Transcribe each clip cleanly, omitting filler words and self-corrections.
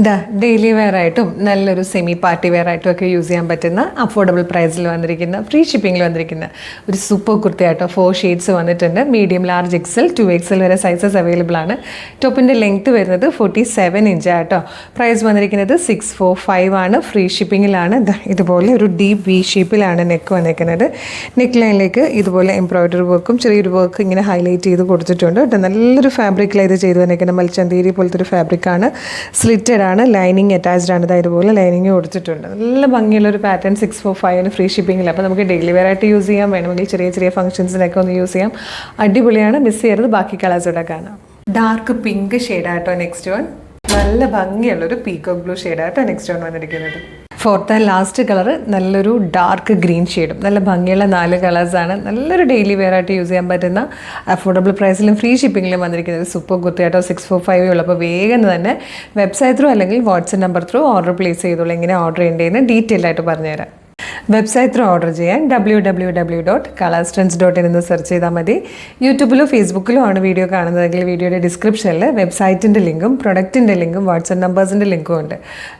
ഇതാ daily wear ആയിട്ടും നല്ലൊരു സെമി പാർട്ടി വെയർ ആയിട്ടും ഒക്കെ യൂസ് ചെയ്യാൻ പറ്റുന്ന അഫോർഡബിൾ പ്രൈസിൽ വന്നിരിക്കുന്ന ഫ്രീ ഷിപ്പിങ്ങിൽ വന്നിരിക്കുന്ന ഒരു സൂപ്പർ കുർത്തിയായിട്ടോ 4 ഷെയ്ഡ്സ് വന്നിട്ടുണ്ട്. മീഡിയം, ലാർജ്, എക്സൽ, 2XL വരെ സൈസസ് അവൈലബിൾ ആണ്. ടോപ്പിൻ്റെ ലെങ്ത് വരുന്നത് 47 ഇഞ്ച് ആട്ടോ. പ്രൈസ് വന്നിരിക്കുന്നത് 645 ആണ്. ഫ്രീ ഷിപ്പിങ്ങിലാണ്. ഇതുപോലെ ഒരു ഡീപ്പ് വി ഷേപ്പിലാണ് നെക്ക് വന്നിരിക്കുന്നത്. നെക്ക് ലൈനിലേക്ക് ഇതുപോലെ എംബ്രോയിഡറി വർക്കും ചെറിയൊരു വർക്ക് ഇങ്ങനെ ഹൈലൈറ്റ് ചെയ്ത് കൊടുത്തിട്ടുണ്ട് കേട്ടോ. നല്ലൊരു ഫാബ്രിക്കിൽ ഇത് ചെയ്ത് വന്നിരിക്കുന്നത് മൽച്ചന്തേരി പോലത്തെ ഒരു ഫാബ്രിക്കാണ്. സ്ലിറ്റഡ് ആണ്, ലൈനിങ് അറ്റാച്ച്ഡ് ആണ്. ഇതുപോലെ ലൈനിങ് കൊടുത്തിട്ടുണ്ട്. നല്ല ഭംഗിയുള്ളൊരു പാറ്റേൺ. 645 ഫ്രീ ഷിപ്പിങ്ങിൽ. അപ്പോൾ നമുക്ക് ഡെയിലി വെയർ ആയിട്ട് യൂസ് ചെയ്യാം, വേണമെങ്കിൽ ചെറിയ ചെറിയ ഫംഗ്ഷൻസിനൊക്കെ ഒന്ന് യൂസ് ചെയ്യാം. അടിപൊളിയാണ്. മിസ് ചെയ്യരുത്. ബാക്കി കളേഴ്സ് ഇവിടെ കാണാം. ഡാർക്ക് പിങ്ക് ഷെയ്ഡായിട്ടോ നെക്സ്റ്റ് വൺ. നല്ല ഭംഗിയുള്ളൊരു പീകോക്ക് ബ്ലൂ ഷെയ്ഡായിട്ടോ നെക്സ്റ്റ് വൺ വന്നിരിക്കുന്നത്. ഫോർത്ത് ആൻഡ് ലാസ്റ്റ് കളർ നല്ലൊരു ഡാർക്ക് ഗ്രീൻ ഷെയ്ഡും. നല്ല ഭംഗിയുള്ള 4 കളേഴ്സാണ്. നല്ലൊരു ഡെയിലി വെയർ ആയിട്ട് യൂസ് ചെയ്യാൻ പറ്റുന്ന അഫോർഡബിൾ പ്രൈസിലും ഫ്രീ ഷിപ്പിങ്ങിലും വന്നിരിക്കുന്നത് സൂപ്പർ കുർത്തിയായിട്ടോ. 645 ഉള്ളൂ. അപ്പോൾ വേഗം തന്നെ വെബ്സൈറ്റ് ത്രൂ അല്ലെങ്കിൽ WhatsApp number through order place ചെയ്തോളൂ. എങ്ങനെ ഓർഡർ ചെയ്യേണ്ടതെന്ന് ഡീറ്റെയിൽ ആയിട്ട് പറഞ്ഞുതരാം. വെബ്സൈറ്റ് ത്രൂ ഓർഡർ ചെയ്യാൻ www.colorstrends.in എന്ന് സെർച്ച് ചെയ്താൽ മതി. യൂട്യൂബിലോ ഫേസ്ബുക്കിലോ ആണ് വീഡിയോ കാണുന്നതെങ്കിൽ വീഡിയോയുടെ ഡിസ്ക്രിപ്ഷനിൽ വെബ്സൈറ്റിൻ്റെ ലിങ്കും പ്രൊഡക്റ്റിൻ്റെ ലിങ്കും വാട്സപ്പ് നമ്പേഴ്സിൻ്റെ ലിങ്കും ഉണ്ട്.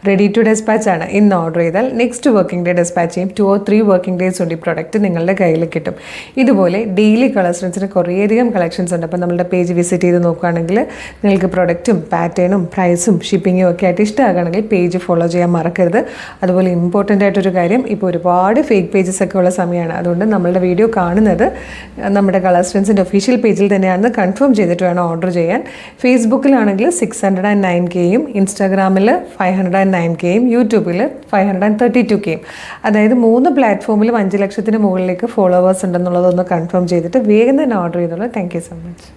റെഡി ടു ഡെസ്പാച്ച് ആണ്. ഇന്ന് ഓർഡർ ചെയ്താൽ നെക്സ്റ്റ് വർക്കിംഗ് ഡേ ഡെസ്പാച്ച് ചെയ്യും. 2 or 3 വർക്കിംഗ് ഡേയ്സ് ഉണ്ട് ഈ പ്രൊഡക്റ്റ് നിങ്ങളുടെ കയ്യിൽ കിട്ടും. ഇതുപോലെ ഡെയിലി കളർസ്ട്രെൻസിന് കുറേയധികം കളക്ഷൻസ് ഉണ്ട്. അപ്പോൾ നമ്മളുടെ പേജ് വിസിറ്റ് ചെയ്ത് നോക്കുകയാണെങ്കിൽ നിങ്ങൾക്ക് പ്രൊഡക്റ്റും പാറ്റേണും പ്രൈസും ഷിപ്പിങ്ങും ഒക്കെ ആയിട്ട് ഇഷ്ടമാക്കുകയാണെങ്കിൽ പേജ് ഫോളോ ചെയ്യാൻ മറക്കരുത്. അതുപോലെ ഇമ്പോർട്ടൻ്റ് ആയിട്ടൊരു കാര്യം, ഇപ്പോൾ ഒരുപാട് ഫേക്ക് പേജസ് ഒക്കെ ഉള്ള സമയമാണ്. അതുകൊണ്ട് നമ്മളുടെ വീഡിയോ കാണുന്നത് നമ്മുടെ കളർസ്ട്രെൻസിൻ്റെ ഒഫീഷ്യൽ പേജിൽ തന്നെയാണെന്ന് കൺഫേം ചെയ്തിട്ട് വേണം ഓർഡർ ചെയ്യാൻ. ഫേസ്ബുക്കിലാണെങ്കിൽ 609Kയും ഇൻസ്റ്റാഗ്രാമിൽ 509Kയും യൂട്യൂബിൽ 532Kയും. അതായത് 3 പ്ലാറ്റ്ഫോമിലും 5 ലക്ഷത്തിന് മുകളിലേക്ക് ഫോളോവേഴ്സ് ഉണ്ടെന്നുള്ളതൊന്ന് കൺഫേം ചെയ്തിട്ട് വേഗം തന്നെ ഓർഡർ ചെയ്തോളൂ. Thank you so much.